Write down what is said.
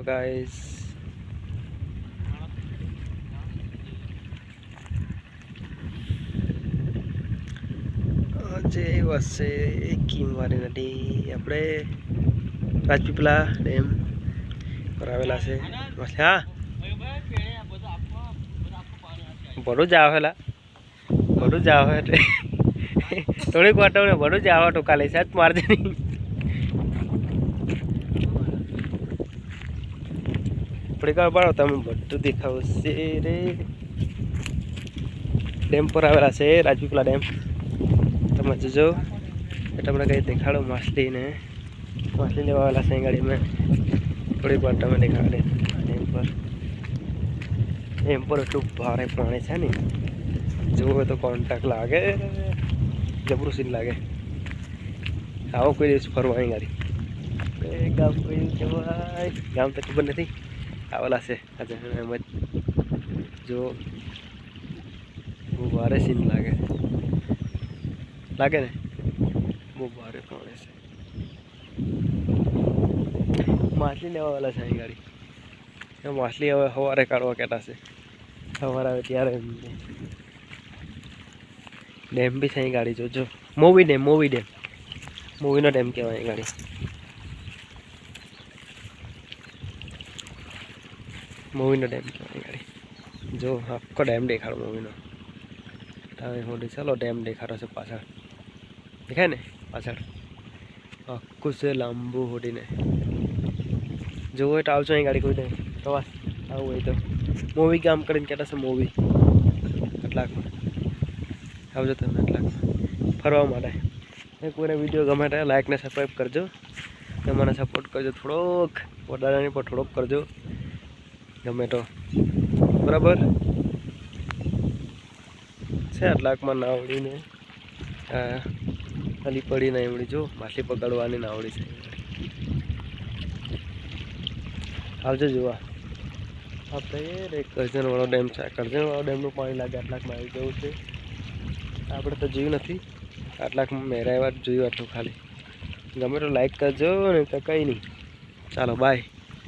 Guys આજે વર્ષે કિમવારી નદી આપણે રાજપીપળા ડેમ પર આવેલા છે. હા ભરૂચ આવેલા ભરૂચ આવે એટલે થોડીક વાર તમને ભરૂચ આવા ટોકા લઈ સાત મારજે નહીં. થોડીક વાર પાડો તમે બધું દેખાવશે રે. ડેમ પર આવેલા છે રાજપીપળા ડેમ. તમે જોજો એ તમને કંઈ દેખાડો માછલી લેવા આવેલા છે ગાડી મેં. થોડીક વાર તમે દેખાડે ડેમ પર એટલું ભારે પાણી છે ને જોવો તો કોન્ટેક્ટ લાગે જબરું સીન લાગે. આવો કોઈ દિવસ ફરવાની ગાડી ગામ કોઈ કહેવાય ગામ તો ખબર નથી આવેલા છે આજે એમ જ જો બહુ ભારે સીન લાગે ને બહુ ભારે પાણી છે. માછલી લેવા વાળા છે અહીં ગાડી. માછલી હવે સવારે કાઢવા કહેતા છે. સવારે આવે ત્યારે ડેમ બી છે અહીં ગાડી જોજો. મૂવીનો ડેમ કહેવાય અહીં ગાડી. મૂવીનો ડેમ કહેવાય ગાડી. જો આખો ડેમ દેખાડો મૂવીનો. તમે હોડી ચાલો ડેમ દેખાડો છે પાછળ દેખાય ને પાછળ આખું છે લાંબુ હોડીને જોવો હોય તો આવજો અહીં ગાડી કોઈ નહીં પ્રવાસ આવું હોય તો મૂવી કામ કરીને કહેતા છે મૂવી કેટલાકમાં આવજો તમે કેટલાકમાં ફરવા માટે. કોઈને વિડીયો ગમે તો લાઈક ને સબસ્ક્રાઈબ કરજો. મને સપોર્ટ કરજો થોડોક વધારાની પણ થોડોક કરજો ગમે તો બરાબર છે. આટલાકમાં નાવડીને ખાલી પડી નાવડી જો માછલી પકડવાની નાવડી છે. આવજો જોવા. આપણે કરજણવાળો ડેમ છે. કરજણવાળો ડેમનું પાણી લાગે આટલાકમાં આવી જવું છે. આપણે તો જોયું નથી આટલાકમાં મેરાવ્યા જોયું આટલું ખાલી. ગમે તો લાઈક કરજો ને તો કંઈ નહીં. ચાલો બાય.